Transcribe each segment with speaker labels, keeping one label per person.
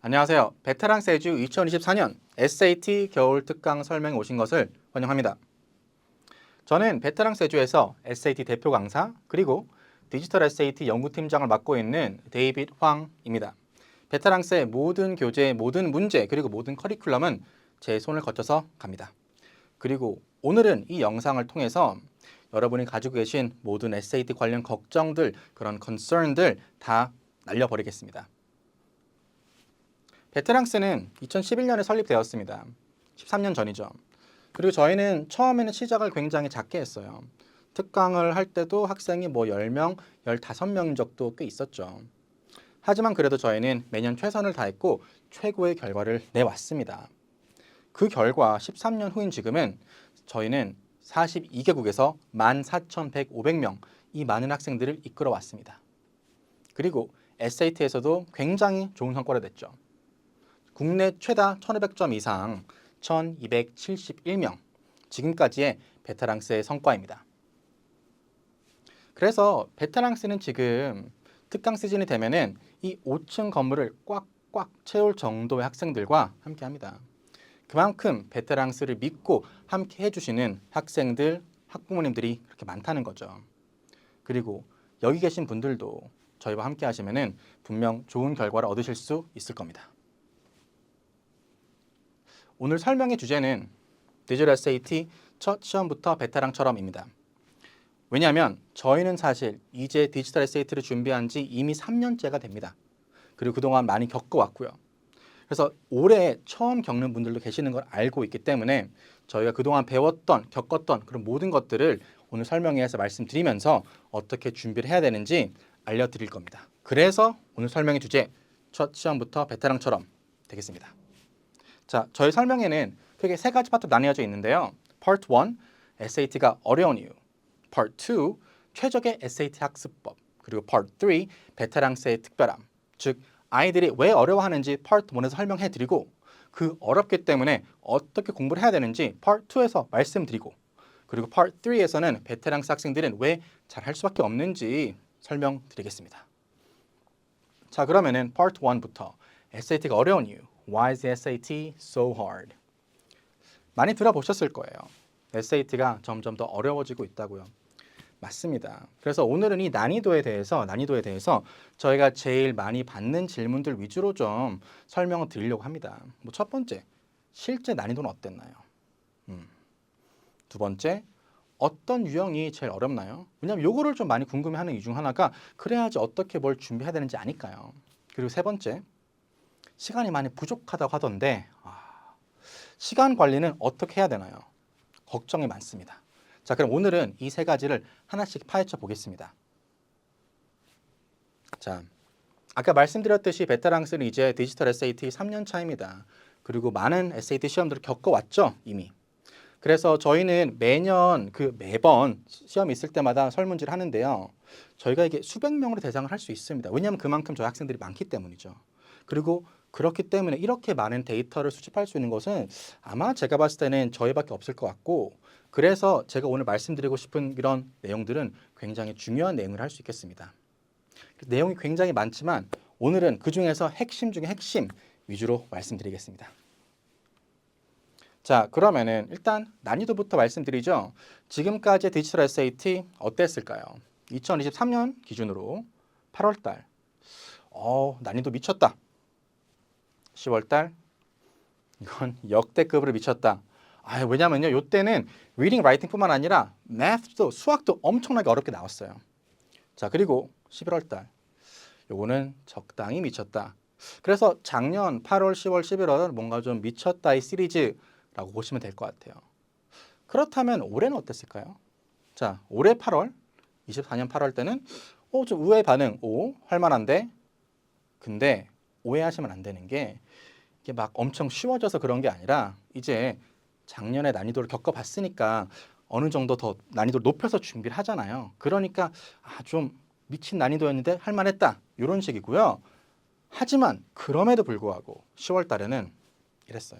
Speaker 1: 안녕하세요. 베테랑 세주 2024년 SAT 겨울 특강 설명에 오신 것을 환영합니다. 저는 베테랑 세주에서 SAT 대표 강사 그리고 디지털 SAT 연구팀장을 맡고 있는 데이빗 황입니다. 베테랑스의 모든 교재, 모든 문제 그리고 모든 커리큘럼은 제 손을 거쳐서 갑니다. 그리고 오늘은 이 영상을 통해서 여러분이 가지고 계신 모든 SAT 관련 걱정들, 그런 concern들 다 날려버리겠습니다. 베테랑스는 2011년에 설립되었습니다. 13년 전이죠. 그리고 저희는 처음에는 시작을 굉장히 작게 했어요. 특강을 할 때도 학생이 10명, 15명인 적도 꽤 있었죠. 하지만 그래도 저희는 매년 최선을 다했고 최고의 결과를 내왔습니다. 그 결과 13년 후인 지금은 저희는 42개국에서 14,100명 이 많은 학생들을 이끌어 왔습니다. 그리고 SAT에서도 굉장히 좋은 성과를 냈죠. 국내 최다 1,500점 이상 1,271명, 지금까지의 베테랑스의 성과입니다. 그래서 베테랑스는 지금 특강 시즌이 되면은 이 5층 건물을 꽉꽉 채울 정도의 학생들과 함께합니다. 그만큼 베테랑스를 믿고 함께 해주시는 학생들, 학부모님들이 그렇게 많다는 거죠. 그리고 여기 계신 분들도 저희와 함께 하시면은 분명 좋은 결과를 얻으실 수 있을 겁니다. 오늘 설명의 주제는 디지털 SAT 첫 시험부터 베테랑처럼입니다. 왜냐하면 저희는 사실 이제 디지털 SAT를 준비한 지 이미 3년째가 됩니다. 그리고 그동안 많이 겪어왔고요. 그래서 올해 처음 겪는 분들도 계시는 걸 알고 있기 때문에 저희가 그동안 배웠던, 겪었던 그런 모든 것들을 오늘 설명회에서 말씀드리면서 어떻게 준비를 해야 되는지 알려드릴 겁니다. 그래서 오늘 설명의 주제, 첫 시험부터 베테랑처럼 되겠습니다. 자, 저희 설명에는 크게 세 가지 파트로 나뉘어져 있는데요. Part 1, SAT가 어려운 이유. Part 2, 최적의 SAT 학습법. 그리고 Part 3, 베테랑스의 특별함. 즉, 아이들이 왜 어려워하는지 Part 1에서 설명해드리고 그 어렵기 때문에 어떻게 공부를 해야 되는지 Part 2에서 말씀드리고 그리고 Part 3에서는 베테랑스 학생들은 왜 잘할 수밖에 없는지 설명드리겠습니다. 자, 그러면은 Part 1부터 SAT가 어려운 이유. Why is the SAT so hard? 많이 들어보셨을 거예요. SAT가 점점 더 어려워지고 있다고요. 맞습니다. 그래서 오늘은 이 난이도에 대해서 저희가 제일 많이 받는 질문들 위주로 좀 설명을 드리려고 합니다. 첫 번째, 실제 난이도는 어땠나요? 두 번째, 어떤 유형이 제일 어렵나요? 왜냐하면 요거를 좀 많이 궁금해하는 이유 중 하나가 그래야지 어떻게 뭘 준비해야 되는지 아니까요. 그리고 세 번째, 시간이 많이 부족하다고 하던데 시간 관리는 어떻게 해야 되나요? 걱정이 많습니다. 자, 그럼 오늘은 이 세 가지를 하나씩 파헤쳐 보겠습니다. 자, 아까 말씀드렸듯이 베테랑스는 이제 디지털 SAT 3년 차입니다. 그리고 많은 SAT 시험들을 겪어왔죠, 이미. 그래서 저희는 매번 시험이 있을 때마다 설문지를 하는데요. 저희가 이게 수백 명으로 대상을 할 수 있습니다. 왜냐하면 그만큼 저희 학생들이 많기 때문이죠. 그리고 그렇기 때문에 이렇게 많은 데이터를 수집할 수 있는 것은 아마 제가 봤을 때는 저희밖에 없을 것 같고 그래서 제가 오늘 말씀드리고 싶은 이런 내용들은 굉장히 중요한 내용을 할 수 있겠습니다. 내용이 굉장히 많지만 오늘은 그중에서 핵심 중에 핵심 위주로 말씀드리겠습니다. 자, 그러면은 일단 난이도부터 말씀드리죠. 지금까지 디지털 SAT 어땠을까요? 2023년 기준으로 8월 달. 난이도 미쳤다. 10월 달. 이건 역대급으로 미쳤다. 왜냐면요. 요때는 리딩, 라이팅뿐만 아니라 math도 수학도 엄청나게 어렵게 나왔어요. 자, 그리고 11월 달. 요거는 적당히 미쳤다. 그래서 작년 8월, 10월, 11월은 뭔가 좀 미쳤다의 시리즈라고 보시면 될 것 같아요. 그렇다면 올해는 어땠을까요? 자, 올해 8월, 24년 8월 때는 좀 의외의 반응, 할만한데 근데 오해하시면 안 되는 게 이게 막 엄청 쉬워져서 그런 게 아니라 이제 작년에 난이도를 겪어봤으니까 어느 정도 더 난이도를 높여서 준비를 하잖아요. 그러니까 좀 미친 난이도였는데 할만했다 이런 식이고요. 하지만 그럼에도 불구하고 10월 달에는 이랬어요.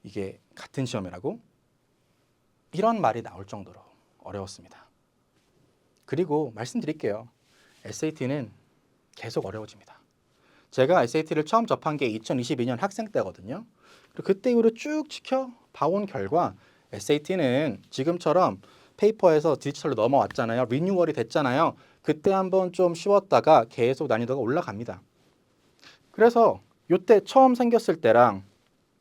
Speaker 1: 이게 같은 시험이라고? 이런 말이 나올 정도로 어려웠습니다. 그리고 말씀드릴게요. SAT는 계속 어려워집니다. 제가 SAT를 처음 접한 게 2022년 학생 때거든요. 그리고 그때 이후로 쭉 지켜봐온 결과 SAT는 지금처럼 페이퍼에서 디지털로 넘어왔잖아요. 리뉴얼이 됐잖아요. 그때 한번 좀 쉬웠다가 계속 난이도가 올라갑니다. 그래서 요때 처음 생겼을 때랑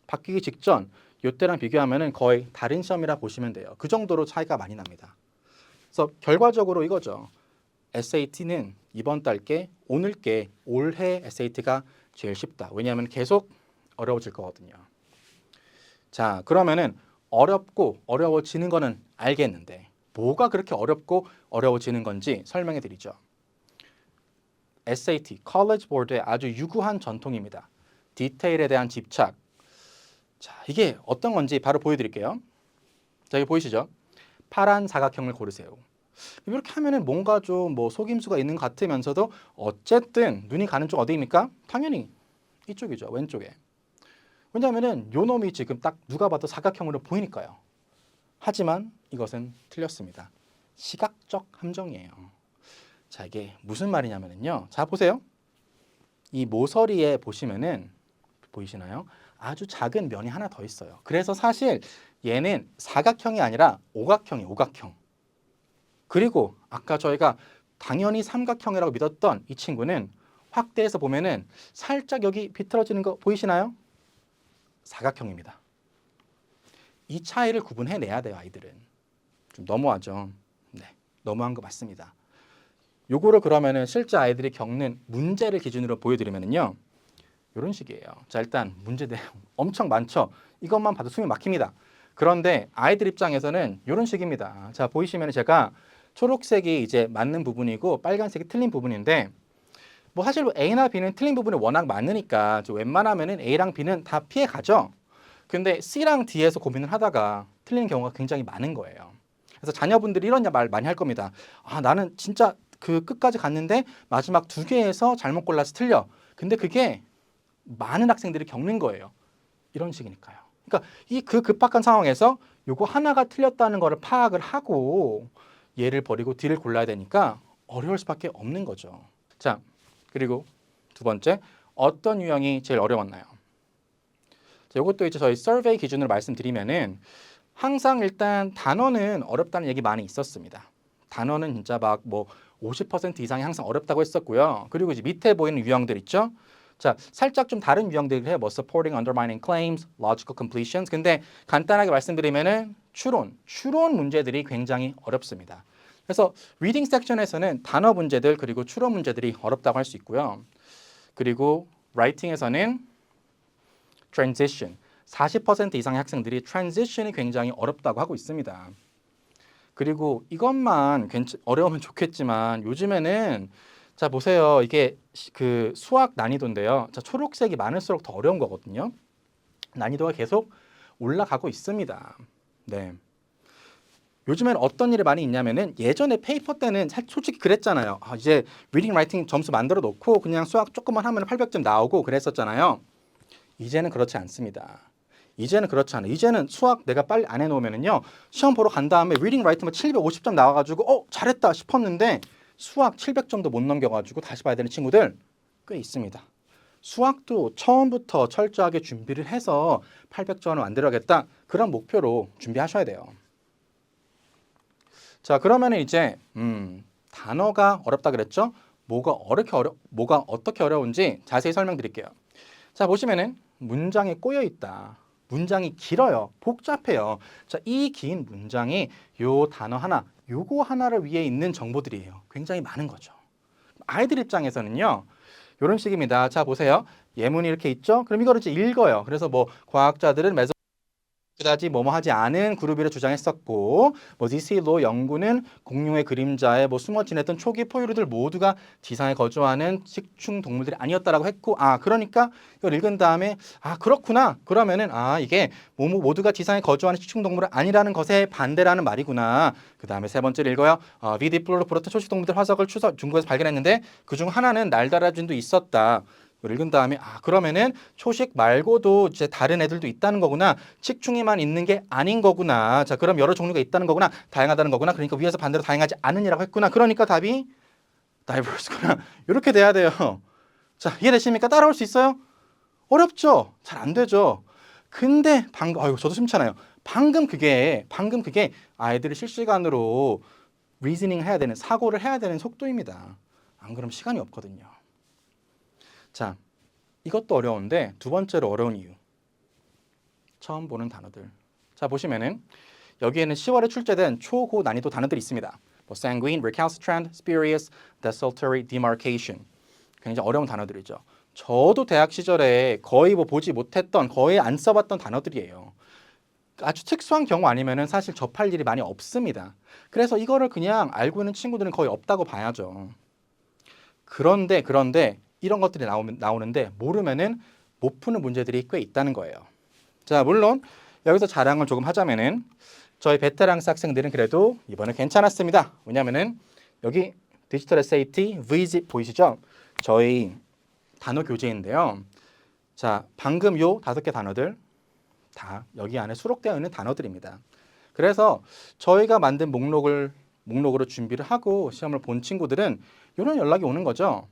Speaker 1: 바뀌기 직전 요때랑 비교하면은 거의 다른 시험이라 보시면 돼요. 그 정도로 차이가 많이 납니다. 그래서 결과적으로 이거죠. SAT는 이번 달께 오늘께 올해 SAT가 제일 쉽다. 왜냐하면 계속 어려워질 거거든요. 자, 그러면은 어렵고 어려워지는 거는 알겠는데 뭐가 그렇게 어렵고 어려워지는 건지 설명해 드리죠. SAT, College Board의 아주 유구한 전통입니다. 디테일에 대한 집착. 자, 이게 어떤 건지 바로 보여드릴게요. 자, 여기 보이시죠? 파란 사각형을 고르세요. 이렇게 하면은 뭔가 좀 뭐 속임수가 있는 것 같으면서도 어쨌든 눈이 가는 쪽 어디입니까? 당연히 이쪽이죠. 왼쪽에. 왜냐하면은 요 놈이 지금 딱 누가 봐도 사각형으로 보이니까요. 하지만 이것은 틀렸습니다. 시각적 함정이에요. 자, 이게 무슨 말이냐면요. 자, 보세요. 이 모서리에 보시면은 보이시나요? 아주 작은 면이 하나 더 있어요. 그래서 사실 얘는 사각형이 아니라 오각형이에요. 오각형. 그리고 아까 저희가 당연히 삼각형이라고 믿었던 이 친구는 확대해서 보면은 살짝 여기 비틀어지는 거 보이시나요? 사각형입니다. 이 차이를 구분해내야 돼요, 아이들은. 좀 너무하죠. 네, 너무한 거 맞습니다. 요거를 그러면은 실제 아이들이 겪는 문제를 기준으로 보여드리면은요, 이런 식이에요. 자, 일단 문제 내용 엄청 많죠. 이것만 봐도 숨이 막힙니다. 그런데 아이들 입장에서는 이런 식입니다. 자, 보이시면 제가 초록색이 이제 맞는 부분이고 빨간색이 틀린 부분인데 뭐 사실 A나 B는 틀린 부분이 워낙 많으니까 웬만하면은 A랑 B는 다 피해 가죠. 근데 C랑 D에서 고민을 하다가 틀리는 경우가 굉장히 많은 거예요. 그래서 자녀분들이 이런 말 많이 할 겁니다. 아, 나는 진짜 그 끝까지 갔는데 마지막 두 개에서 잘못 골라서 틀려. 근데 그게 많은 학생들이 겪는 거예요. 이런 식이니까요. 그러니까 이 그 급박한 상황에서 요거 하나가 틀렸다는 거를 파악을 하고 얘를 버리고 D를 골라야 되니까 어려울 수밖에 없는 거죠. 자, 그리고 두 번째, 어떤 유형이 제일 어려웠나요? 자, 이것도 이제 저희 서베이 기준으로 말씀드리면은 항상 일단 단어는 어렵다는 얘기 많이 있었습니다. 단어는 진짜 막 뭐 50% 이상이 항상 어렵다고 했었고요. 그리고 이제 밑에 보이는 유형들 있죠. 자, 살짝 좀 다른 유형들을 해요. 뭐 supporting, undermining claims, logical completions. 근데 간단하게 말씀드리면은 추론 문제들이 굉장히 어렵습니다. 그래서 리딩 섹션에서는 단어 문제들 그리고 추론 문제들이 어렵다고 할 수 있고요. 그리고 라이팅에서는 transition, 40% 이상의 학생들이 transition이 굉장히 어렵다고 하고 있습니다. 그리고 이것만 어려우면 좋겠지만 요즘에는 자 보세요. 이게 그 수학 난이도인데요. 자, 초록색이 많을수록 더 어려운 거거든요. 난이도가 계속 올라가고 있습니다. 네. 요즘엔 어떤 일이 많이 있냐면은 예전에 페이퍼 때는 솔직히 그랬잖아요. 아, 이제 리딩 라이팅 점수 만들어 놓고 그냥 수학 조금만 하면 800점 나오고 그랬었잖아요. 이제는 그렇지 않습니다. 이제는 그렇지 않아요. 이제는 수학 내가 빨리 안 해놓으면은요 시험 보러 간 다음에 리딩 라이팅만 750점 나와가지고 잘했다 싶었는데 수학 700점도 못 넘겨가지고 다시 봐야 되는 친구들 꽤 있습니다. 수학도 처음부터 철저하게 준비를 해서 800점을 만들어야겠다 그런 목표로 준비하셔야 돼요. 자, 그러면은 이제 단어가 어렵다 그랬죠? 뭐가 어떻게 어려운지 자세히 설명드릴게요. 자, 보시면은 문장에 꼬여 있다. 문장이 길어요. 복잡해요. 자, 이 긴 문장이 요 단어 하나, 요거 하나를 위해 있는 정보들이에요. 굉장히 많은 거죠. 아이들 입장에서는요. 이런 식입니다. 자, 보세요. 예문이 이렇게 있죠? 그럼 이거를 이제 읽어요. 그래서 뭐 과학자들은 그다지 뭐뭐 하지 않은 그룹이라 주장했었고 뭐 디시로 연구는 공룡의 그림자에 뭐 숨어 지냈던 초기 포유류들 모두가 지상에 거주하는 식충 동물들이 아니었다라고 했고 그러니까 이걸 읽은 다음에 그렇구나 그러면은 이게 모두가 지상에 거주하는 식충 동물은 아니라는 것에 반대라는 말이구나. 그 다음에 세 번째를 읽어요. 비디플로로프로트 초식 동물들 화석을 중국에서 발견했는데 그중 하나는 날다라진도 있었다. 읽은 다음에 그러면은 초식 말고도 이제 다른 애들도 있다는 거구나. 식충이만 있는 게 아닌 거구나. 자, 그럼 여러 종류가 있다는 거구나. 다양하다는 거구나. 그러니까 위에서 반대로 다양하지 않으니라고 했구나. 그러니까 답이 diverse구나. 이렇게 돼야 돼요. 자, 이해되십니까? 따라올 수 있어요? 어렵죠? 잘 안 되죠? 근데 방금, 아이고, 저도 심찮아요. 방금 그게 아이들이 실시간으로 리즈닝 해야 되는, 사고를 해야 되는 속도입니다. 안 그러면 시간이 없거든요. 자, 이것도 어려운데 두 번째로 어려운 이유. 처음 보는 단어들. 자, 보시면은 여기에는 10월에 출제된 초고 난이도 단어들이 있습니다. 뭐 sanguine, recalcitrant, spurious, desultory, demarcation. 굉장히 어려운 단어들이죠. 저도 대학 시절에 거의 뭐 보지 못했던, 거의 안 써봤던 단어들이에요. 아주 특수한 경우 아니면은 사실 접할 일이 많이 없습니다. 그래서 이거를 그냥 알고 있는 친구들은 거의 없다고 봐야죠. 그런데 이런 것들이 나오는데 모르면은 못 푸는 문제들이 꽤 있다는 거예요. 자, 물론 여기서 자랑을 조금 하자면은 저희 베테랑스 학생들은 그래도 이번에 괜찮았습니다. 왜냐면은 여기 디지털 SAT V집 보이시죠? 저희 단어 교재인데요. 자, 방금 요 5개 단어들 다 여기 안에 수록되어 있는 단어들입니다. 그래서 저희가 만든 목록으로 준비를 하고 시험을 본 친구들은 이런 연락이 오는 거죠.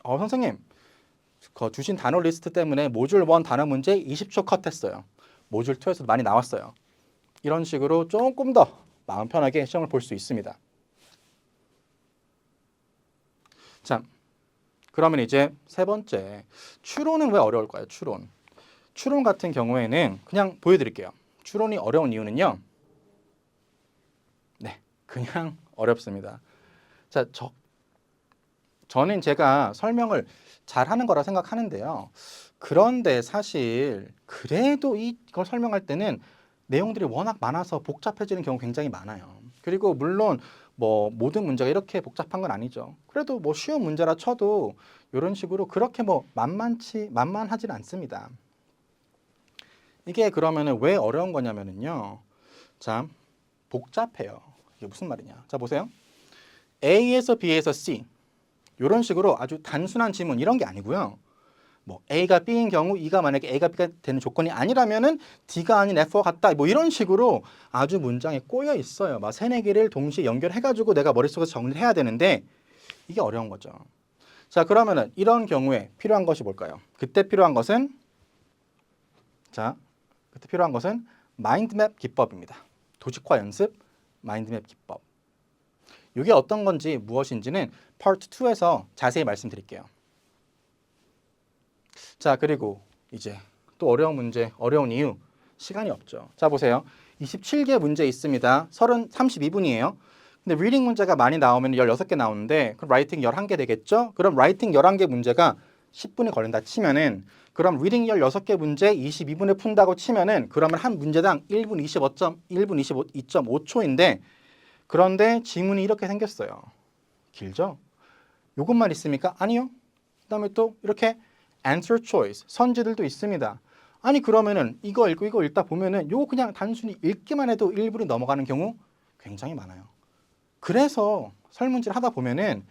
Speaker 1: 선생님, 그 주신 단어 리스트 때문에 모듈 1 단어 문제 20초 컷했어요. 모듈 2에서도 많이 나왔어요. 이런 식으로 조금 더 마음 편하게 시험을 볼 수 있습니다. 자, 그러면 이제 세 번째, 추론은 왜 어려울까요? 추론 같은 경우에는 그냥 보여드릴게요. 추론이 어려운 이유는요. 네, 그냥 어렵습니다. 자, 저는 제가 설명을 잘하는 거라 생각하는데요. 그런데 사실 그래도 이걸 설명할 때는 내용들이 워낙 많아서 복잡해지는 경우 굉장히 많아요. 그리고 물론 뭐 모든 문제가 이렇게 복잡한 건 아니죠. 그래도 뭐 쉬운 문제라 쳐도 이런 식으로 그렇게 뭐 만만하진 않습니다. 이게 그러면은 왜 어려운 거냐면은요. 자, 복잡해요. 이게 무슨 말이냐? 자, 보세요. A에서 B에서 C 이런 식으로 아주 단순한 지문 이런 게 아니고요. 뭐 A가 B인 경우 E가 만약에 A가 B가 되는 조건이 아니라면은 D가 아닌 F와 같다. 뭐 이런 식으로 아주 문장에 꼬여 있어요. 막 세네 개를 동시에 연결해가지고 내가 머릿속에서 정리를 해야 되는데 이게 어려운 거죠. 자, 그러면은 이런 경우에 필요한 것이 뭘까요? 그때 필요한 것은 마인드맵 기법입니다. 도식화 연습, 마인드맵 기법. 이게 어떤 건지 무엇인지는 파트 2에서 자세히 말씀드릴게요. 자, 그리고 이제 또 어려운 문제, 어려운 이유, 시간이 없죠. 자, 보세요. 27개 문제 있습니다. 32분이에요. 근데 리딩 문제가 많이 나오면 16개 나오는데 그럼 라이팅 11개 되겠죠? 그럼 라이팅 11개 문제가 10분이 걸린다 치면은 그럼 리딩 16개 문제 22분에 푼다고 치면은 그러면 한 문제당 1분 22.5초인데 그런데 지문이 이렇게 생겼어요. 길죠? 요것만 있습니까? 아니요. 그다음에 또 이렇게 answer choice 선지들도 있습니다. 아니 그러면은 이거 읽고 이거 읽다 보면은 요거 그냥 단순히 읽기만 해도 1분이 넘어가는 경우 굉장히 많아요. 그래서 설문지를 하다 보면은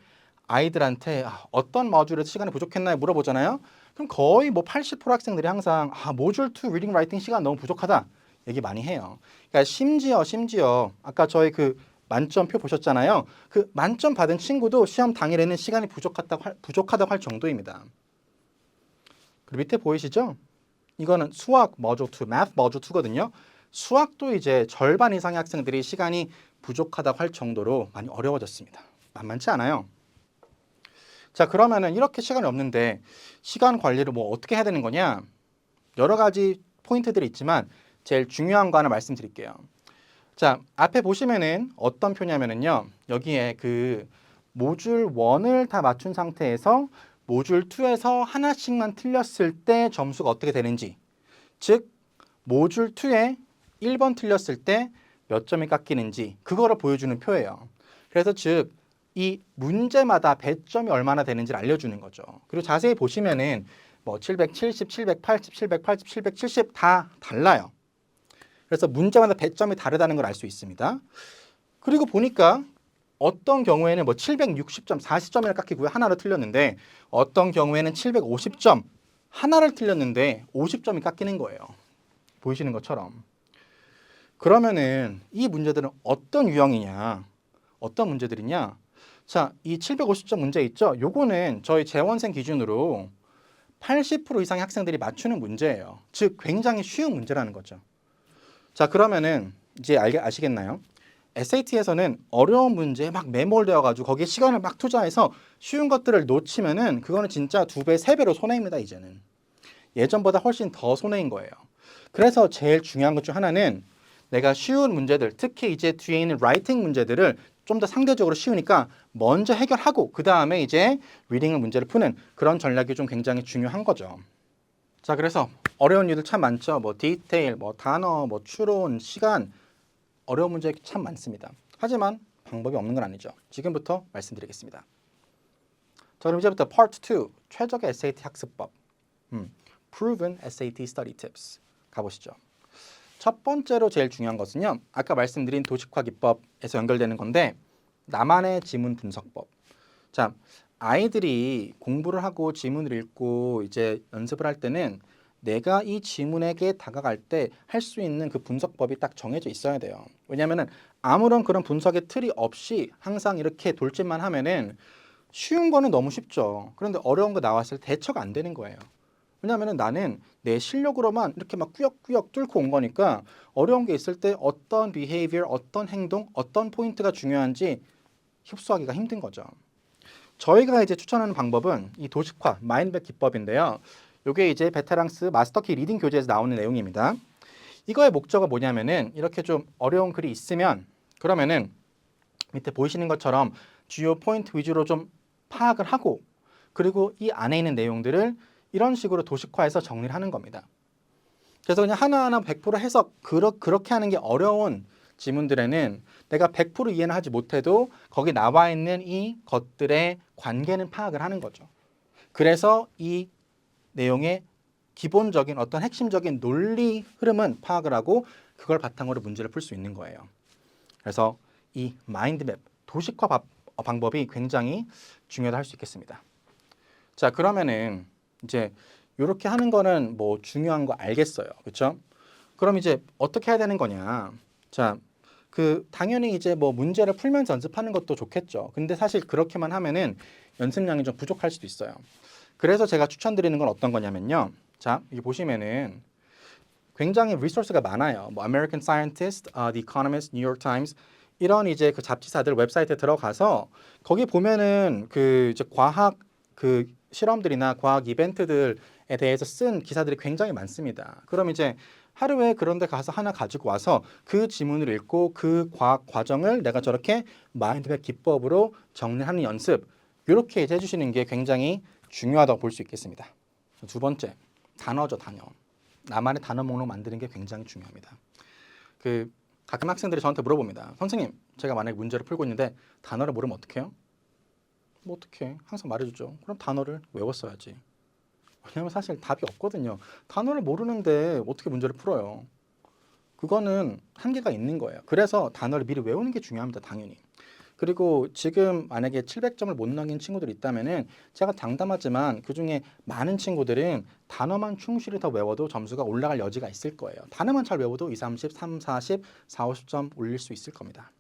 Speaker 1: 아이들한테 어떤 모듈에서 시간이 부족했나요? 물어보잖아요. 그럼 거의 뭐 80% 학생들이 항상 모듈 2 리딩 라이팅 시간 너무 부족하다 얘기 많이 해요. 그러니까 심지어 아까 저희 그 만점표 보셨잖아요. 그 만점 받은 친구도 시험 당일에는 시간이 부족하다고 할 정도입니다. 그리고 밑에 보이시죠? 이거는 수학 모듈 2, math 모듈 2거든요. 수학도 이제 절반 이상의 학생들이 시간이 부족하다고 할 정도로 많이 어려워졌습니다. 만만치 않아요. 자, 그러면은 이렇게 시간이 없는데 시간 관리를 뭐 어떻게 해야 되는 거냐? 여러 가지 포인트들이 있지만 제일 중요한 거 하나 말씀드릴게요. 자, 앞에 보시면은 어떤 표냐면은요. 여기에 그 모듈 1을 다 맞춘 상태에서 모듈 2에서 하나씩만 틀렸을 때 점수가 어떻게 되는지, 즉 모듈 2에 1번 틀렸을 때 몇 점이 깎이는지 그거를 보여주는 표예요. 그래서 즉 이 문제마다 배점이 얼마나 되는지를 알려주는 거죠. 그리고 자세히 보시면은 뭐 770, 780, 780, 770 다 달라요. 그래서 문제마다 배점이 다르다는 걸 알 수 있습니다. 그리고 보니까 어떤 경우에는 뭐 760점, 40점을 깎이고요. 하나를 틀렸는데 어떤 경우에는 750점, 하나를 틀렸는데 50점이 깎이는 거예요. 보이시는 것처럼. 그러면은 이 문제들은 어떤 유형이냐? 어떤 문제들이냐? 자, 이 750점 문제 있죠? 요거는 저희 재원생 기준으로 80% 이상의 학생들이 맞추는 문제예요. 즉 굉장히 쉬운 문제라는 거죠. 자, 그러면은 이제 아시겠나요? SAT에서는 어려운 문제에 막 매몰되어 가지고 거기에 시간을 막 투자해서 쉬운 것들을 놓치면은 그거는 진짜 2배, 3배로 손해입니다, 이제는. 예전보다 훨씬 더 손해인 거예요. 그래서 제일 중요한 것 중 하나는 내가 쉬운 문제들, 특히 이제 뒤에 있는 라이팅 문제들을 좀 더 상대적으로 쉬우니까 먼저 해결하고 그 다음에 이제 리딩 문제를 푸는 그런 전략이 좀 굉장히 중요한 거죠. 자, 그래서 어려운 일들 참 많죠. 뭐 디테일, 뭐 단어, 뭐 추론, 시간, 어려운 문제 참 많습니다. 하지만 방법이 없는 건 아니죠. 지금부터 말씀드리겠습니다. 자, 그럼 이제부터 Part 2, 최적의 SAT 학습법. Proven SAT Study Tips 가보시죠. 첫 번째로 제일 중요한 것은요. 아까 말씀드린 도식화 기법에서 연결되는 건데 나만의 지문 분석법. 자, 아이들이 공부를 하고 지문을 읽고 이제 연습을 할 때는 내가 이 지문에게 다가갈 때 할 수 있는 그 분석법이 딱 정해져 있어야 돼요. 왜냐하면은 아무런 그런 분석의 틀이 없이 항상 이렇게 돌진만 하면은 쉬운 거는 너무 쉽죠. 그런데 어려운 거 나왔을 때 대처가 안 되는 거예요. 왜냐하면 나는 내 실력으로만 이렇게 막 꾸역꾸역 뚫고 온 거니까 어려운 게 있을 때 어떤 behavior, 어떤 행동, 어떤 포인트가 중요한지 흡수하기가 힘든 거죠. 저희가 이제 추천하는 방법은 이 도식화, 마인드맵 기법인데요. 이게 이제 베테랑스 마스터키 리딩 교재에서 나오는 내용입니다. 이거의 목적은 뭐냐면은 이렇게 좀 어려운 글이 있으면 그러면은 밑에 보이시는 것처럼 주요 포인트 위주로 좀 파악을 하고 그리고 이 안에 있는 내용들을 이런 식으로 도식화해서 정리를 하는 겁니다. 그래서 그냥 하나하나 100% 해석 그렇게 하는 게 어려운 지문들에는 내가 100% 이해는 하지 못해도 거기 나와 있는 이 것들의 관계는 파악을 하는 거죠. 그래서 이 내용의 기본적인 어떤 핵심적인 논리 흐름은 파악을 하고 그걸 바탕으로 문제를 풀 수 있는 거예요. 그래서 이 마인드맵 도식화 방법이 굉장히 중요하다 할 수 있겠습니다. 자, 그러면은 이제 이렇게 하는 거는 뭐 중요한 거 알겠어요. 그렇죠? 그럼 이제 어떻게 해야 되는 거냐? 자, 그 당연히 이제 뭐 문제를 풀면서 연습하는 것도 좋겠죠. 근데 사실 그렇게만 하면은 연습량이 좀 부족할 수도 있어요. 그래서 제가 추천드리는 건 어떤 거냐면요. 자, 여기 보시면은 굉장히 리소스가 많아요. 뭐 American Scientist, The Economist, New York Times 이런 이제 그 잡지사들 웹사이트에 들어가서 거기 보면은 그 이제 과학 그 실험들이나 과학 이벤트들에 대해서 쓴 기사들이 굉장히 많습니다. 그럼 이제 하루에 그런 데 가서 하나 가지고 와서 그 지문을 읽고 그 과학 과정을 내가 저렇게 마인드맵 기법으로 정리하는 연습 이렇게 이제 해주시는 게 굉장히 중요하다고 볼 수 있겠습니다. 두 번째, 단어죠, 단어. 나만의 단어 목록 만드는 게 굉장히 중요합니다. 그 가끔 학생들이 저한테 물어봅니다. 선생님, 제가 만약에 문제를 풀고 있는데 단어를 모르면 어떡해요? 뭐 어떡해? 항상 말해주죠. 그럼 단어를 외웠어야지. 왜냐면 사실 답이 없거든요. 단어를 모르는데 어떻게 문제를 풀어요? 그거는 한계가 있는 거예요. 그래서 단어를 미리 외우는 게 중요합니다. 당연히. 그리고 지금 만약에 700점을 못 넘긴 친구들이 있다면은 제가 장담하지만 그중에 많은 친구들은 단어만 충실히 더 외워도 점수가 올라갈 여지가 있을 거예요. 단어만 잘 외워도 2, 30, 3, 40, 4, 50점 올릴 수 있을 겁니다.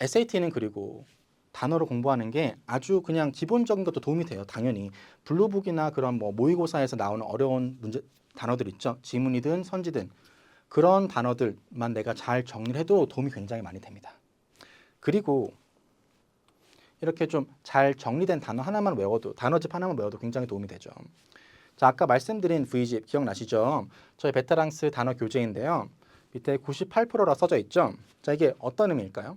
Speaker 1: SAT는 그리고 단어를 공부하는 게 아주 그냥 기본적인 것도 도움이 돼요. 당연히 블루북이나 그런 뭐 모의고사에서 나오는 어려운 문제 단어들 있죠. 지문이든 선지든 그런 단어들만 내가 잘 정리를 해도 도움이 굉장히 많이 됩니다. 그리고 이렇게 좀 잘 정리된 단어 하나만 외워도 단어집 하나만 외워도 굉장히 도움이 되죠. 자, 아까 말씀드린 V집 기억나시죠? 저희 베테랑스 단어 교재인데요. 밑에 98%라 써져 있죠. 자, 이게 어떤 의미일까요?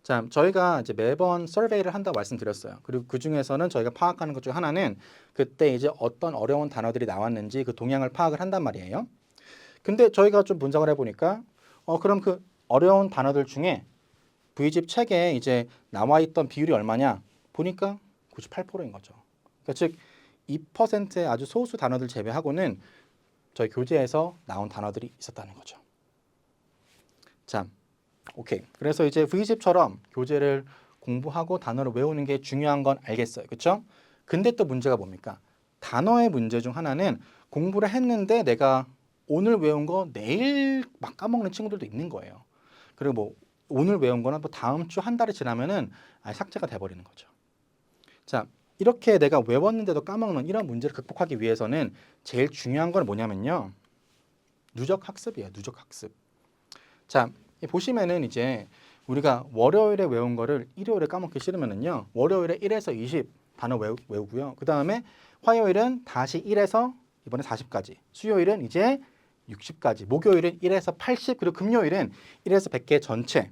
Speaker 1: 자, 저희가 이제 매번 서베이를 한다고 말씀드렸어요. 그리고 그 중에서는 저희가 파악하는 것 중 하나는 그때 이제 어떤 어려운 단어들이 나왔는지 그 동향을 파악을 한단 말이에요. 근데 저희가 좀 분석을 해보니까 그럼 그 어려운 단어들 중에 V집 책에 이제 나와 있던 비율이 얼마냐 보니까 98%인 거죠. 그러니까 즉 2%의 아주 소수 단어들 제외하고는 저희 교재에서 나온 단어들이 있었다는 거죠. 자, 오케이. 그래서 이제 V집처럼 교재를 공부하고 단어를 외우는 게 중요한 건 알겠어요. 그렇죠? 근데 또 문제가 뭡니까? 단어의 문제 중 하나는 공부를 했는데 내가 오늘 외운 거 내일 막 까먹는 친구들도 있는 거예요. 그리고 뭐 오늘 외운 거는 뭐 다음 주 한 달이 지나면은 아예 삭제가 돼버리는 거죠. 자, 이렇게 내가 외웠는데도 까먹는 이런 문제를 극복하기 위해서는 제일 중요한 건 뭐냐면요. 누적 학습이에요. 누적 학습. 자, 보시면은 이제 우리가 월요일에 외운 거를 일요일에 까먹기 싫으면은요. 월요일에 1에서 20 단어 외우고요. 그 다음에 화요일은 다시 1에서 이번에 40까지. 수요일은 이제 60까지. 목요일은 1에서 80. 그리고 금요일은 1에서 100개 전체.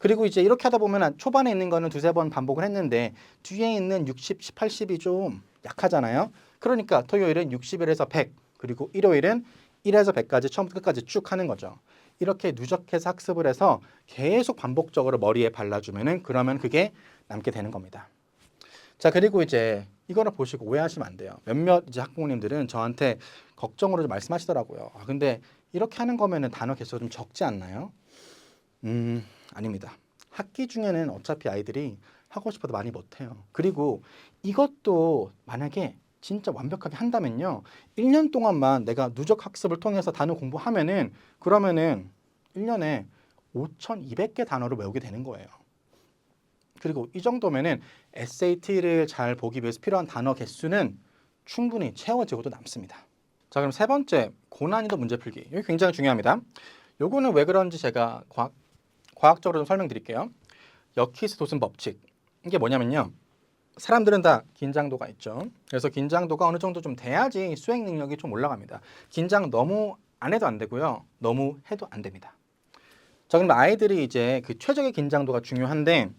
Speaker 1: 그리고 이제 이렇게 하다 보면 초반에 있는 거는 두세 번 반복을 했는데 뒤에 있는 60, 80이 좀 약하잖아요. 그러니까 토요일은 60일에서 100. 그리고 일요일은 1에서 100까지 처음부터 끝까지 쭉 하는 거죠. 이렇게 누적해서 학습을 해서 계속 반복적으로 머리에 발라주면은 그러면 그게 남게 되는 겁니다. 자, 그리고 이제 이거를 보시고 오해하시면 안 돼요. 몇몇 이제 학부모님들은 저한테 걱정으로 좀 말씀하시더라고요. 아, 근데 이렇게 하는 거면은 단어 개수가 좀 적지 않나요? 아닙니다. 학기 중에는 어차피 아이들이 하고 싶어도 많이 못해요. 그리고 이것도 만약에 진짜 완벽하게 한다면요. 1년 동안만 내가 누적 학습을 통해서 단어 공부하면은 그러면은 1년에 5,200개 단어를 외우게 되는 거예요. 그리고 이 정도면은 SAT를 잘 보기 위해서 필요한 단어 개수는 충분히 채워지고도 남습니다. 자, 그럼 세 번째, 고난이도 문제 풀기. 이게 굉장히 중요합니다. 요거는 왜 그런지 제가 과학적으로 좀 설명드릴게요. 여키스 도슨 법칙. 이게 뭐냐면요. 사람들은 다 긴장도가 있죠. 그래서 긴장도가 어느 정도 좀 돼야지 수행 능력이 좀 올라갑니다. 긴장 너무 안 해도 안 되고요. 너무 해도 안 됩니다. 자, 그럼 아이들이 이제 그 최적의 긴장도가 중요한데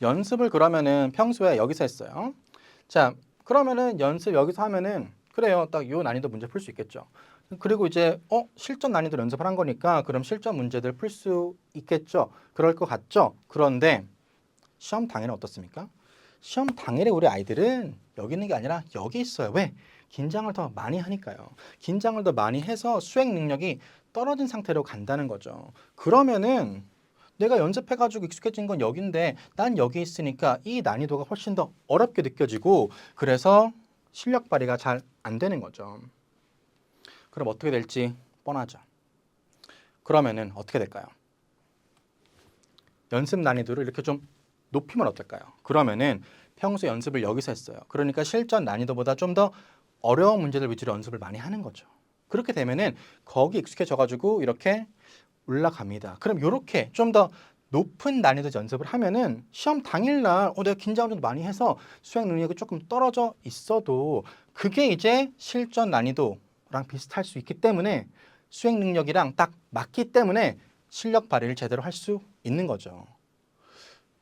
Speaker 1: 연습을 그러면은 평소에 여기서 했어요. 자, 그러면은 연습 여기서 하면은 그래요. 딱 요 난이도 문제 풀 수 있겠죠. 그리고 이제 실전 난이도 연습을 한 거니까 그럼 실전 문제들 풀 수 있겠죠. 그럴 것 같죠. 그런데 시험 당일은 어떻습니까? 시험 당일에 우리 아이들은 여기 있는 게 아니라 여기 있어요. 왜? 긴장을 더 많이 하니까요. 긴장을 더 많이 해서 수행 능력이 떨어진 상태로 간다는 거죠. 그러면은 내가 연습해가지고 익숙해진 건 여기인데 난 여기 있으니까 이 난이도가 훨씬 더 어렵게 느껴지고 그래서 실력 발휘가 잘 안 되는 거죠. 그럼 어떻게 될지 뻔하죠. 그러면은 어떻게 될까요? 연습 난이도를 이렇게 좀 높이면 어떨까요? 그러면은 평소 연습을 여기서 했어요. 그러니까 실전 난이도보다 좀 더 어려운 문제들 위주로 연습을 많이 하는 거죠. 그렇게 되면은 거기 익숙해져 가지고 이렇게 올라갑니다. 그럼 이렇게 좀 더 높은 난이도 연습을 하면은 시험 당일날 내가 긴장을 좀 많이 해서 수행 능력이 조금 떨어져 있어도 그게 이제 실전 난이도랑 비슷할 수 있기 때문에 수행 능력이랑 딱 맞기 때문에 실력 발휘를 제대로 할 수 있는 거죠.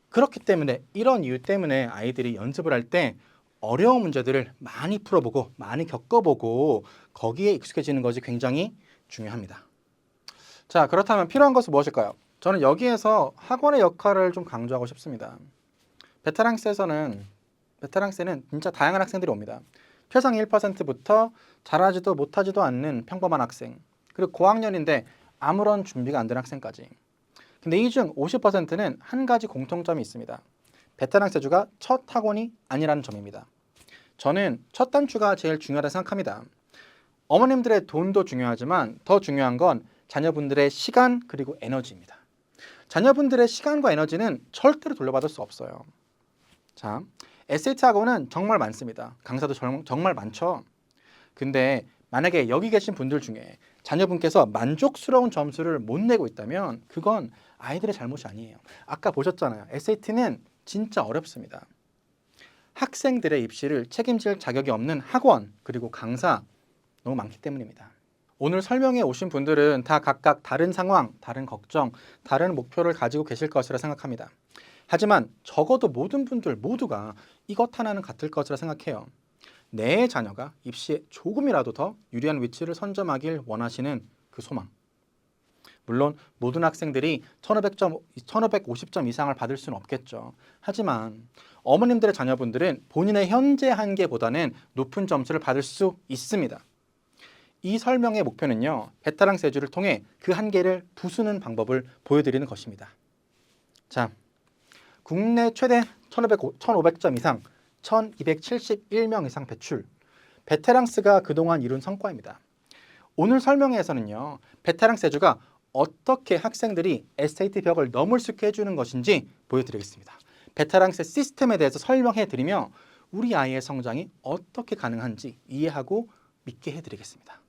Speaker 1: 그렇기 때문에 이런 이유 때문에 아이들이 연습을 할 때 어려운 문제들을 많이 풀어보고 많이 겪어보고 거기에 익숙해지는 것이 굉장히 중요합니다. 자, 그렇다면 필요한 것은 무엇일까요? 저는 여기에서 학원의 역할을 좀 강조하고 싶습니다. 베테랑스에는 진짜 다양한 학생들이 옵니다. 최상 1%부터 잘하지도 못하지도 않는 평범한 학생, 그리고 고학년인데 아무런 준비가 안 된 학생까지. 근데 이 중 50%는 한 가지 공통점이 있습니다. 베테랑 세주가 첫 학원이 아니라는 점입니다. 저는 첫 단추가 제일 중요하다고 생각합니다. 어머님들의 돈도 중요하지만 더 중요한 건 자녀분들의 시간 그리고 에너지입니다. 자녀분들의 시간과 에너지는 절대로 돌려받을 수 없어요. 자, SAT 학원은 정말 많습니다. 강사도 정말 많죠. 근데 만약에 여기 계신 분들 중에 자녀분께서 만족스러운 점수를 못 내고 있다면 그건 아이들의 잘못이 아니에요. 아까 보셨잖아요. SAT는 진짜 어렵습니다. 학생들의 입시를 책임질 자격이 없는 학원 그리고 강사 너무 많기 때문입니다. 오늘 설명해 오신 분들은 다 각각 다른 상황, 다른 걱정, 다른 목표를 가지고 계실 것이라 생각합니다. 하지만 적어도 모든 분들 모두가 이것 하나는 같을 것이라 생각해요. 내 자녀가 입시에 조금이라도 더 유리한 위치를 선점하길 원하시는 그 소망. 물론 모든 학생들이 1550점 이상을 받을 수는 없겠죠. 하지만 어머님들의 자녀분들은 본인의 현재 한계보다는 높은 점수를 받을 수 있습니다. 이 설명의 목표는요. 베테랑 세주를 통해 그 한계를 부수는 방법을 보여드리는 것입니다. 자, 국내 최대 1500점 이상 1271명 이상 배출. 베테랑스가 그동안 이룬 성과입니다. 오늘 설명회에서는요. 베테랑 세주가 어떻게 학생들이 SAT 벽을 넘을 수 있게 해주는 것인지 보여드리겠습니다. 베테랑스 시스템에 대해서 설명해드리며 우리 아이의 성장이 어떻게 가능한지 이해하고 믿게 해드리겠습니다.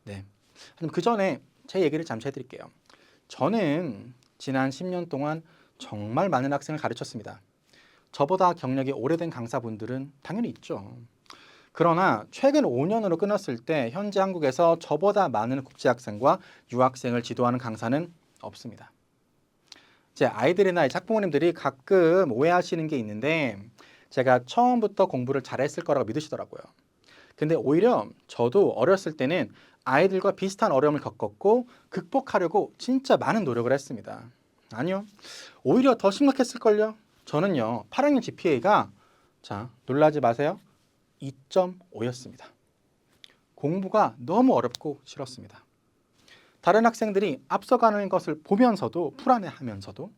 Speaker 1: 네. 그럼 그 전에 제 얘기를 잠시 해드릴게요. 저는 지난 10년 동안 정말 많은 학생을 가르쳤습니다. 저보다 경력이 오래된 강사분들은 당연히 있죠. 그러나 최근 5년으로 끊었을 때 현재 한국에서 저보다 많은 국제학생과 유학생을 지도하는 강사는 없습니다. 제 아이들이나 학부모님들이 가끔 오해하시는 게 있는데 제가 처음부터 공부를 잘했을 거라고 믿으시더라고요. 근데 오히려 저도 어렸을 때는 아이들과 비슷한 어려움을 겪었고 극복하려고 진짜 많은 노력을 했습니다. 아니요. 오히려 더 심각했을걸요. 저는요. 8학년 GPA가 자, 놀라지 마세요. 2.5였습니다. 공부가 너무 어렵고 싫었습니다. 다른 학생들이 앞서가는 것을 보면서도 불안해하면서도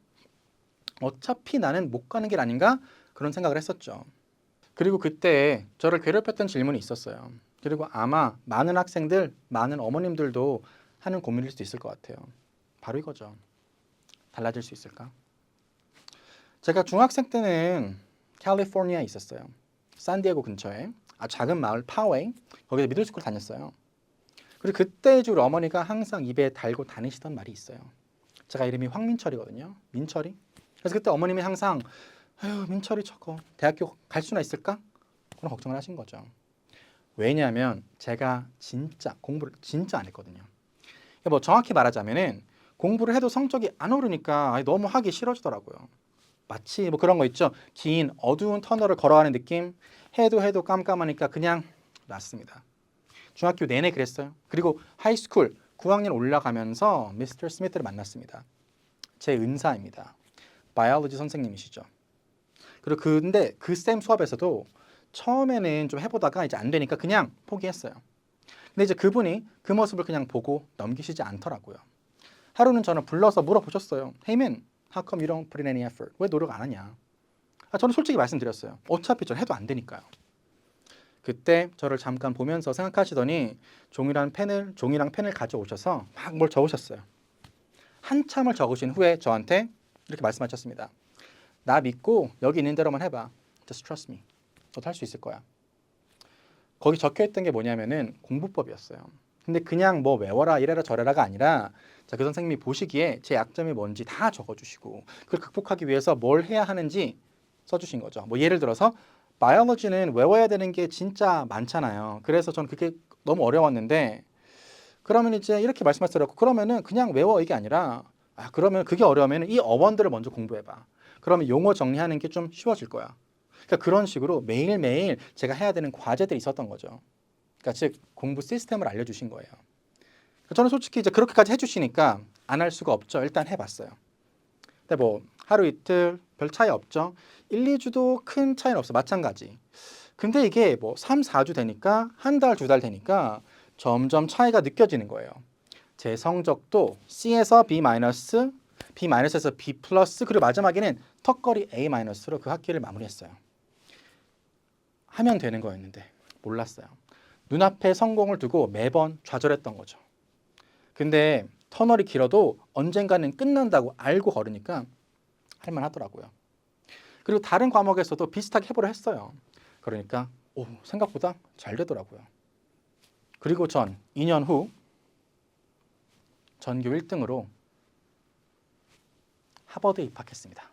Speaker 1: 어차피 나는 못 가는 길 아닌가? 그런 생각을 했었죠. 그리고 그때 저를 괴롭혔던 질문이 있었어요. 그리고 아마 많은 학생들, 많은 어머님들도 하는 고민일 수도 있을 것 같아요. 바로 이거죠. 달라질 수 있을까? 제가 중학생 때는 캘리포니아에 있었어요. 샌디에고 근처에 아주 작은 마을 파웨이, 거기서 미들스쿨 다녔어요. 그리고 그때 주 어머니가 항상 입에 달고 다니시던 말이 있어요. 제가 이름이 황민철이거든요. 민철이. 그래서 그때 어머님이 항상 아유 민철이 저거 대학교 갈 수나 있을까? 그런 걱정을 하신 거죠. 왜냐하면 제가 진짜 공부를 진짜 안 했거든요. 뭐 정확히 말하자면은 공부를 해도 성적이 안 오르니까 너무 하기 싫어지더라고요. 마치 뭐 그런 거 있죠. 긴 어두운 터널을 걸어가는 느낌. 해도 깜깜하니까 그냥 놨습니다. 중학교 내내 그랬어요. 그리고 하이스쿨 9학년 올라가면서 미스터 스미스를 만났습니다. 제 은사입니다. 바이올로지 선생님이시죠. 그리고 근데 그 쌤 수업에서도 처음에는 좀 해보다가 이제 안 되니까 그냥 포기했어요. 근데 이제 그분이 그 모습을 그냥 보고 넘기시지 않더라고요. 하루는 저는 불러서 물어보셨어요. Hey man, how come you don't put in any effort? 왜 노력 안 하냐? 저는 솔직히 말씀드렸어요. 어차피 전 해도 안 되니까요. 그때 저를 잠깐 보면서 생각하시더니 종이랑 펜을 가져오셔서 막 뭘 적으셨어요. 한참을 적으신 후에 저한테 이렇게 말씀하셨습니다. 나 믿고 여기 있는 대로만 해봐. Just trust me. 너도 할 수 있을 거야. 거기 적혀있던 게 뭐냐면은 공부법이었어요. 근데 그냥 뭐 외워라 이래라 저래라가 아니라 자, 그 선생님이 보시기에 제 약점이 뭔지 다 적어주시고 그걸 극복하기 위해서 뭘 해야 하는지 써주신 거죠. 뭐 예를 들어서 바이올로지는 외워야 되는 게 진짜 많잖아요. 그래서 저는 그게 너무 어려웠는데 그러면 이제 이렇게 말씀하시더라고. 그러면은 그냥 외워 이게 아니라 그러면 그게 어려우면 이 어원들을 먼저 공부해봐. 그러면 용어 정리하는 게 좀 쉬워질 거야. 그러니까 그런 식으로 매일매일 제가 해야 되는 과제들이 있었던 거죠. 그러니까 즉 공부 시스템을 알려주신 거예요. 저는 솔직히 이제 그렇게까지 해주시니까 안 할 수가 없죠. 일단 해봤어요. 근데 뭐 하루 이틀 별 차이 없죠. 1, 2주도 큰 차이는 없어. 마찬가지. 근데 이게 뭐 3, 4주 되니까 한 달, 두 달 되니까 점점 차이가 느껴지는 거예요. 제 성적도 C에서 B-, B-에서 B+, 그리고 마지막에는 턱걸이 A-로 그 학기를 마무리했어요. 하면 되는 거였는데 몰랐어요. 눈앞에 성공을 두고 매번 좌절했던 거죠. 근데 터널이 길어도 언젠가는 끝난다고 알고 걸으니까 할만하더라고요. 그리고 다른 과목에서도 비슷하게 해보려 했어요. 그러니까 생각보다 잘 되더라고요. 그리고 전 2년 후 전교 1등으로 하버드에 입학했습니다.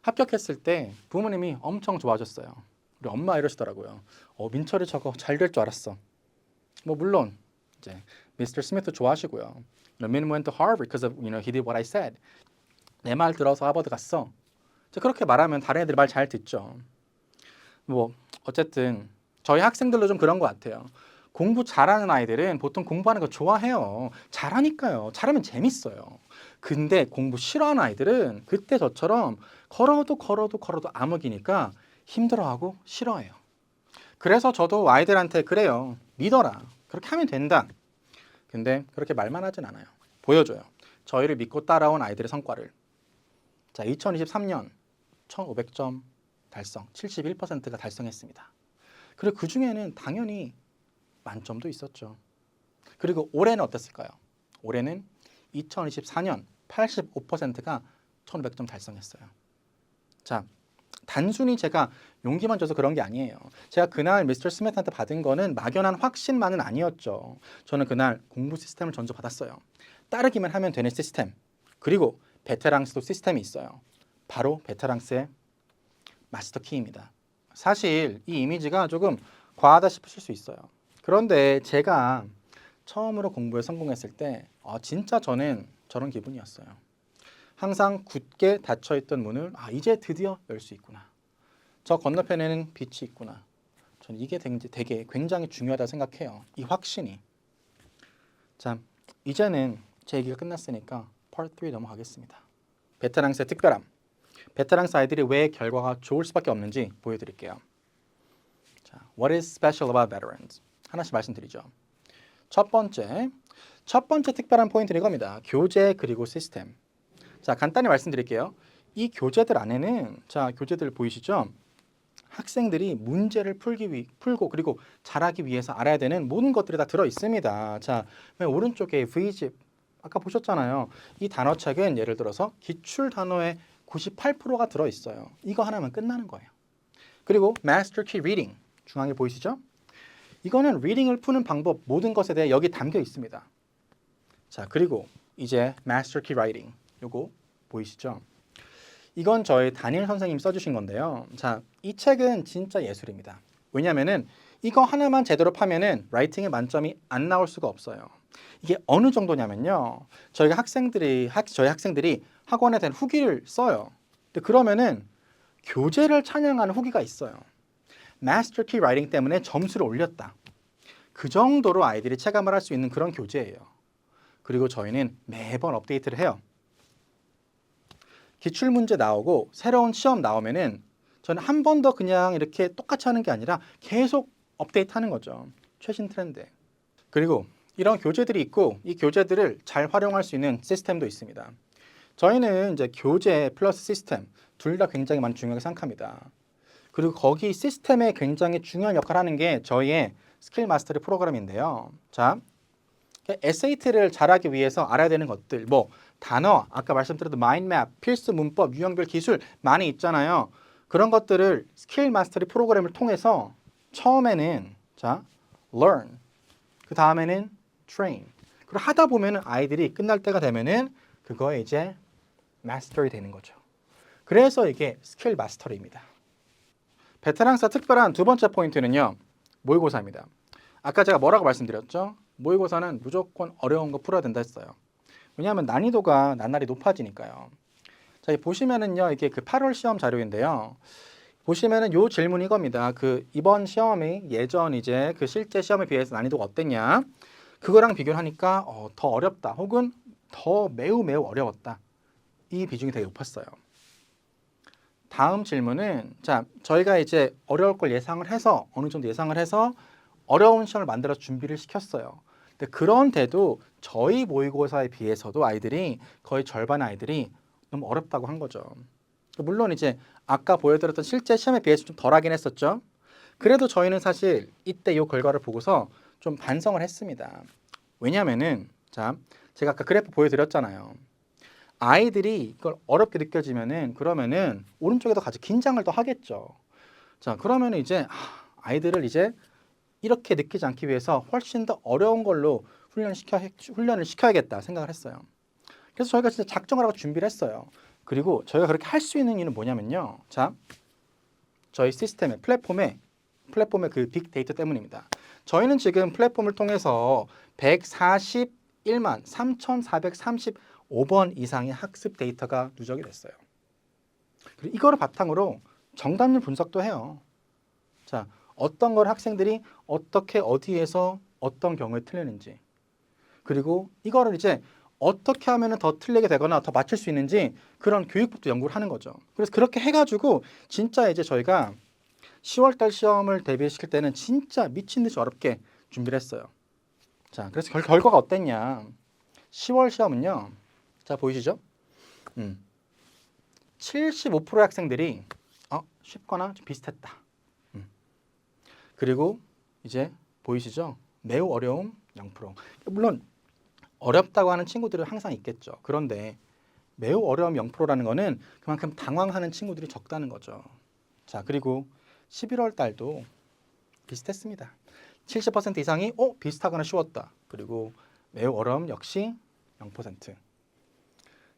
Speaker 1: 합격했을 때 부모님이 엄청 좋아하셨어요. 우리 엄마 이러시더라고요. 민철이 저거 잘 될 줄 알았어. 뭐 물론 이제 미스터 스미스 좋아하시고요. Min went to Harvard because of he did what I said. 내 말 들어서 하버드 갔어. 그렇게 말하면 다른 애들이 말 잘 듣죠. 뭐 어쨌든 저희 학생들도 좀 그런 것 같아요. 공부 잘하는 아이들은 보통 공부하는 거 좋아해요. 잘하니까요. 잘하면 재밌어요. 근데 공부 싫어하는 아이들은 그때 저처럼 걸어도 암흑이니까 힘들어하고 싫어해요. 그래서 저도 아이들한테 그래요. 믿어라. 그렇게 하면 된다. 근데 그렇게 말만 하진 않아요. 보여줘요. 저희를 믿고 따라온 아이들의 성과를. 자, 2023년 1500점 달성, 71%가 달성했습니다. 그리고 그 중에는 당연히 만점도 있었죠. 그리고 올해는 어땠을까요? 올해는 2024년 85%가 1500점 달성했어요. 자, 단순히 제가 용기만 줘서 그런 게 아니에요. 제가 그날 미스터 스미스한테 받은 거는 막연한 확신만은 아니었죠. 저는 그날 공부 시스템을 먼저 받았어요. 따르기만 하면 되는 시스템. 그리고 베테랑스도 시스템이 있어요. 바로 베테랑스의 마스터 키입니다. 사실 이 이미지가 조금 과하다 싶으실 수 있어요. 그런데 제가 처음으로 공부에 성공했을 때 진짜 저는 저런 기분이었어요. 항상 굳게 닫혀있던 문을 이제 드디어 열 수 있구나. 저 건너편에는 빛이 있구나. 저는 이게 되게 굉장히 중요하다 생각해요. 이 확신이. 자, 이제는 제 얘기가 끝났으니까 Part 3 넘어가겠습니다. 베테랑스의 특별함. 베테랑스 아이들이 왜 결과가 좋을 수밖에 없는지 보여드릴게요. 자, What is special about veterans? 하나씩 말씀드리죠. 첫 번째 특별한 포인트는 이겁니다. 교재 그리고 시스템. 자, 간단히 말씀드릴게요. 이 교재들 안에는 교재들 보이시죠? 학생들이 문제를 풀고 그리고 잘하기 위해서 알아야 되는 모든 것들이 다 들어 있습니다. 자, 맨 오른쪽에 V집 아까 보셨잖아요. 이 단어책은 예를 들어서 기출 단어의 98%가 들어 있어요. 이거 하나면 끝나는 거예요. 그리고 Master Key Reading 중앙에 보이시죠? 이거는 리딩을 푸는 방법 모든 것에 대해 여기 담겨 있습니다. 자, 그리고 이제 Master Key Writing 요거 보이시죠? 이건 저희 담임 선생님이 써주신 건데요. 자, 이 책은 진짜 예술입니다. 왜냐면은 이거 하나만 제대로 파면은 라이팅의 만점이 안 나올 수가 없어요. 이게 어느 정도냐면요. 저희 학생들이 학원에 대한 후기를 써요. 근데 그러면은 교재를 찬양하는 후기가 있어요. 마스터 키 라이팅 때문에 점수를 올렸다. 그 정도로 아이들이 체감을 할 수 있는 그런 교재예요. 그리고 저희는 매번 업데이트를 해요. 기출문제 나오고 새로운 시험 나오면은 저는 한 번 더 그냥 이렇게 똑같이 하는 게 아니라 계속 업데이트하는 거죠. 최신 트렌드. 그리고 이런 교재들이 있고 이 교재들을 잘 활용할 수 있는 시스템도 있습니다. 저희는 이제 교재 플러스 시스템 둘 다 굉장히 많이 중요하게 생각합니다. 그리고 거기 시스템에 굉장히 중요한 역할을 하는 게 저희의 스킬 마스터리 프로그램인데요. 자, SAT를 잘하기 위해서 알아야 되는 것들, 뭐 단어, 아까 말씀드렸던 마인드맵, 필수 문법, 유형별 기술 많이 있잖아요. 그런 것들을 스킬 마스터리 프로그램을 통해서 처음에는 learn, 그 다음에는 train. 그리고 하다 보면은 아이들이 끝날 때가 되면은 그거에 이제 마스터리 되는 거죠. 그래서 이게 스킬 마스터리입니다. 베테랑스가 특별한 두 번째 포인트는요. 모의고사입니다. 아까 제가 뭐라고 말씀드렸죠? 모의고사는 무조건 어려운 거 풀어야 된다 했어요. 왜냐하면 난이도가 나날이 높아지니까요. 자, 보시면은요, 이게 그 8월 시험 자료인데요. 보시면은 요 질문이 이겁니다. 그 이번 시험이 예전 이제 그 실제 시험에 비해서 난이도가 어땠냐? 그거랑 비교를 하니까 더 어렵다, 혹은 더 매우 어려웠다. 이 비중이 되게 높았어요. 다음 질문은 저희가 이제 어려울 걸 예상을 해서 어느 정도 예상을 해서 어려운 시험을 만들어 준비를 시켰어요. 근데 그런데도 저희 모의고사에 비해서도 아이들이 거의 절반 아이들이 너무 어렵다고 한 거죠. 물론 이제 아까 보여드렸던 실제 시험에 비해서 좀 덜하긴 했었죠. 그래도 저희는 사실 이때 이 결과를 보고서 좀 반성을 했습니다. 왜냐면은 제가 아까 그래프 보여드렸잖아요. 아이들이 이걸 어렵게 느껴지면은 그러면은 오른쪽에도 같이 긴장을 더 하겠죠. 자, 그러면은 이제 아이들을 이제 이렇게 느끼지 않기 위해서 훨씬 더 어려운 걸로 훈련을 시켜야겠다 생각을 했어요. 그래서 저희가 진짜 작정을 하고 준비를 했어요. 그리고 저희가 그렇게 할 수 있는 이유는 뭐냐면요. 자, 저희 시스템의 플랫폼의 그 빅데이터 때문입니다. 저희는 지금 플랫폼을 통해서 141만 3,435번 이상의 학습 데이터가 누적이 됐어요. 그리고 이거를 바탕으로 정답률 분석도 해요. 자, 어떤 걸 학생들이 어떻게 어디에서 어떤 경우에 틀리는지, 그리고 이거를 이제 어떻게 하면 더 틀리게 되거나 더 맞출 수 있는지 그런 교육부터 연구를 하는 거죠. 그래서 그렇게 해가지고 진짜 이제 저희가 10월달 시험을 대비시킬 때는 진짜 미친 듯이 어렵게 준비를 했어요. 자, 그래서 결과가 어땠냐? 10월 시험은요. 자, 보이시죠? 75%의 학생들이 쉽거나 좀 비슷했다. 그리고 이제 보이시죠? 매우 어려움 0%. 물론 어렵다고 하는 친구들은 항상 있겠죠. 그런데 매우 어려움 0%라는 거는 그만큼 당황하는 친구들이 적다는 거죠. 자, 그리고 11월 달도 비슷했습니다. 70% 이상이 비슷하거나 쉬웠다. 그리고 매우 어려움 역시 0%.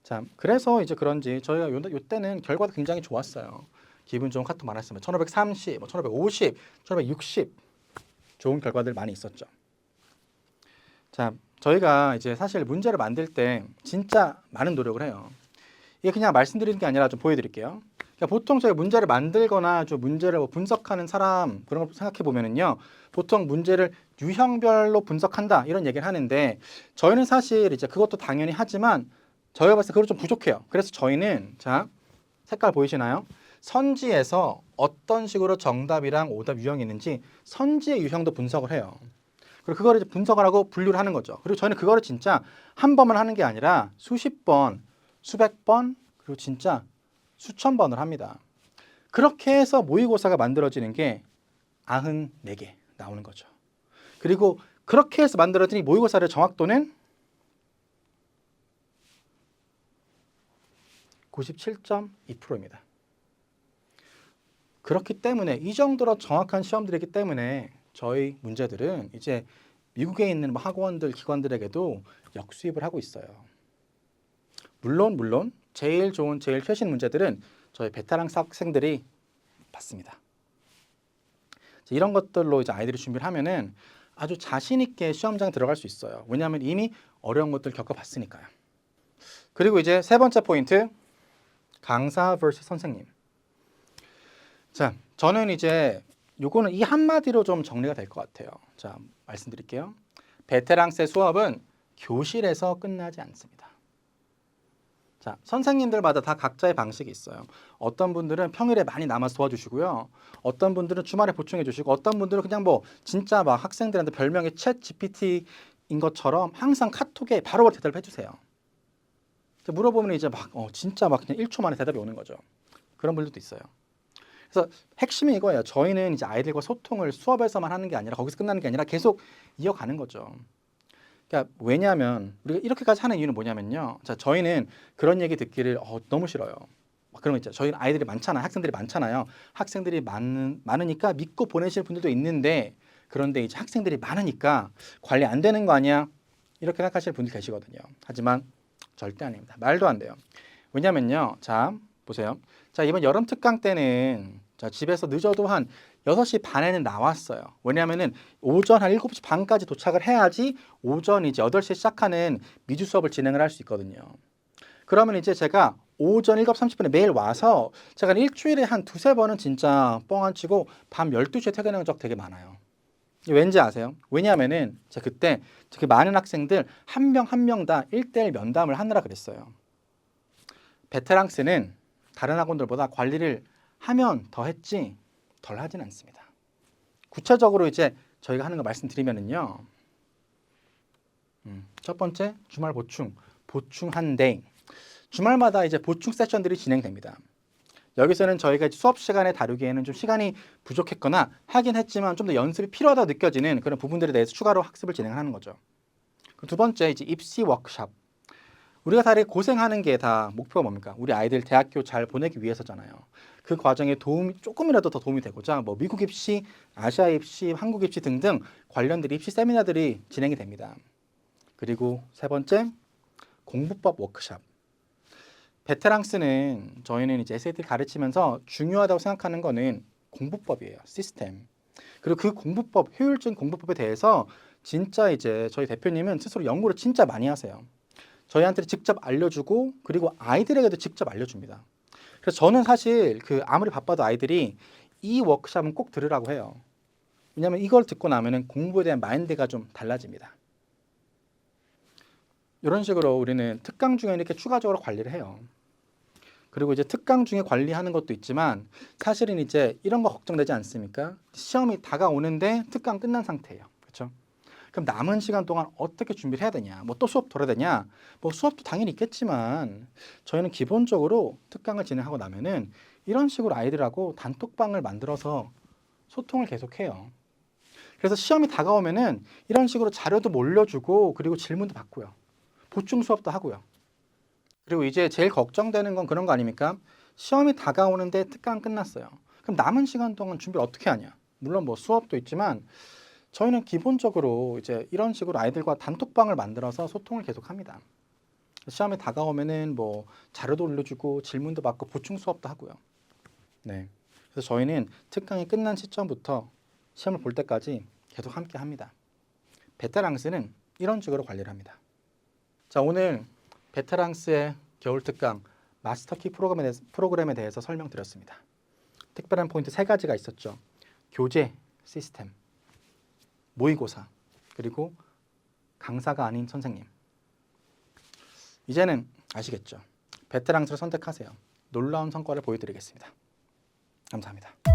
Speaker 1: 자, 그래서 이제 그런지 저희가 요때는 결과도 굉장히 좋았어요. 기분 좋은 카톡 많았으면 1530, 1550, 1560 좋은 결과들 많이 있었죠. 자, 저희가 이제 사실 문제를 만들 때 진짜 많은 노력을 해요. 이게 그냥 말씀드리는 게 아니라 좀 보여드릴게요. 그러니까 보통 저희가 문제를 만들거나 좀 문제를 뭐 분석하는 사람 그런 걸 생각해 보면은요, 보통 문제를 유형별로 분석한다 이런 얘기를 하는데 저희는 사실 이제 그것도 당연히 하지만 저희가 봤을 때 그거 좀 부족해요. 그래서 저희는 자 색깔 보이시나요? 선지에서 어떤 식으로 정답이랑 오답 유형이 있는지 선지의 유형도 분석을 해요. 그리고 그거를 이제 분석을 하고 분류를 하는 거죠. 그리고 저희는 그거를 진짜 한 번만 하는 게 아니라 수십 번, 수백 번, 그리고 진짜 수천 번을 합니다. 그렇게 해서 모의고사가 만들어지는 게 94개 나오는 거죠. 그리고 그렇게 해서 만들어진 이 모의고사의 정확도는 97.2%입니다. 그렇기 때문에 이 정도로 정확한 시험들이기 때문에 저희 문제들은 이제 미국에 있는 학원들, 기관들에게도 역수입을 하고 있어요. 물론 제일 좋은, 제일 최신 문제들은 저희 베테랑 학생들이 받습니다. 이런 것들로 이제 아이들이 준비를 하면은 아주 자신 있게 시험장에 들어갈 수 있어요. 왜냐하면 이미 어려운 것들 겪어봤으니까요. 그리고 이제 세 번째 포인트, 강사 vs 선생님. 자, 저는 이제 요거는 이 한마디로 좀 정리가 될 것 같아요. 자, 말씀드릴게요. 베테랑스의 수업은 교실에서 끝나지 않습니다. 자, 선생님들마다 다 각자의 방식이 있어요. 어떤 분들은 평일에 많이 남아서 도와주시고요. 어떤 분들은 주말에 보충해 주시고 어떤 분들은 그냥 뭐 진짜 막 학생들한테 별명이 챗 GPT인 것처럼 항상 카톡에 바로 대답을 해주세요. 물어보면 이제 막 진짜 막 그냥 1초 만에 대답이 오는 거죠. 그런 분들도 있어요. 그래서 핵심이 이거예요. 저희는 이제 아이들과 소통을 수업에서만 하는 게 아니라 거기서 끝나는 게 아니라 계속 이어가는 거죠. 그러니까 왜냐하면 우리가 이렇게까지 하는 이유는 뭐냐면요. 자, 저희는 그런 얘기 듣기를 너무 싫어요. 막 그런 거 있죠. 저희는 아이들이 많잖아요. 학생들이 많잖아요. 학생들이 많으니까 믿고 보내실 분들도 있는데 그런데 이제 학생들이 많으니까 관리 안 되는 거 아니야? 이렇게 생각하시는 분들 계시거든요. 하지만 절대 아닙니다. 말도 안 돼요. 왜냐면요. 자, 보세요. 자, 이번 여름 특강 때는 자, 집에서 늦어도 한 6시 반에는 나왔어요. 왜냐하면은 오전 한 7시 반까지 도착을 해야지 오전 이제 8시에 시작하는 미주 수업을 진행을 할 수 있거든요. 그러면 이제 제가 오전 7시 30분에 매일 와서 제가 일주일에 한 두세 번은 진짜 뻥 안 치고 밤 12시에 퇴근하는 적 되게 많아요. 왠지 아세요? 왜냐하면은 제가 그때 되게 많은 학생들 한 명 한 명 다 1대1 면담을 하느라 그랬어요. 베테랑스는 다른 학원들보다 관리를 하면 더 했지 덜 하진 않습니다. 구체적으로 이제 저희가 하는 거 말씀드리면은요. 첫 번째 주말 보충한데 주말마다 이제 보충 세션들이 진행됩니다. 여기서는 저희가 수업 시간에 다루기에는 좀 시간이 부족했거나 하긴 했지만 좀 더 연습이 필요하다고 느껴지는 그런 부분들에 대해서 추가로 학습을 진행하는 거죠. 두 번째 이제 입시 워크숍. 우리가 다들 고생하는 게 다 목표가 뭡니까? 우리 아이들 대학교 잘 보내기 위해서잖아요. 그 과정에 도움이 조금이라도 더 도움이 되고자 뭐 미국 입시, 아시아 입시, 한국 입시 등등 관련된 입시 세미나들이 진행이 됩니다. 그리고 세 번째 공부법 워크숍. 베테랑스는 저희는 이제 SAT 가르치면서 중요하다고 생각하는 거는 공부법이에요. 시스템. 그리고 그 공부법, 효율적인 공부법에 대해서 진짜 이제 저희 대표님은 스스로 연구를 진짜 많이 하세요. 저희한테 직접 알려주고 그리고 아이들에게도 직접 알려줍니다. 그래서 저는 사실 아무리 바빠도 아이들이 이 워크숍은 꼭 들으라고 해요. 왜냐하면 이걸 듣고 나면은 공부에 대한 마인드가 좀 달라집니다. 이런 식으로 우리는 특강 중에 이렇게 추가적으로 관리를 해요. 그리고 이제 특강 중에 관리하는 것도 있지만 사실은 이제 이런 거 걱정되지 않습니까? 시험이 다가오는데 특강 끝난 상태예요. 그렇죠? 그럼 남은 시간 동안 어떻게 준비를 해야 되냐? 뭐 또 수업 돌아야 되냐? 뭐 수업도 당연히 있겠지만 저희는 기본적으로 특강을 진행하고 나면은 이런 식으로 아이들하고 단톡방을 만들어서 소통을 계속해요. 그래서 시험이 다가오면은 이런 식으로 자료도 몰려주고 그리고 질문도 받고요. 보충 수업도 하고요. 그리고 이제 제일 걱정되는 건 그런 거 아닙니까? 시험이 다가오는데 특강 끝났어요. 그럼 남은 시간 동안 준비를 어떻게 하냐? 물론 뭐 수업도 있지만 저희는 기본적으로 이제 이런 식으로 아이들과 단톡방을 만들어서 소통을 계속합니다. 시험에 다가오면은 뭐 자료도 올려주고 질문도 받고 보충 수업도 하고요. 네. 그래서 저희는 특강이 끝난 시점부터 시험을 볼 때까지 계속 함께 합니다. 베테랑스는 이런 식으로 관리를 합니다. 자, 오늘 베테랑스의 겨울 특강 마스터키 프로그램에 대해서 설명드렸습니다. 특별한 포인트 3가지가 있었죠. 교재 시스템, 모의고사, 그리고 강사가 아닌 선생님. 이제는 아시겠죠? 베테랑스를 선택하세요. 놀라운 성과를 보여드리겠습니다. 감사합니다.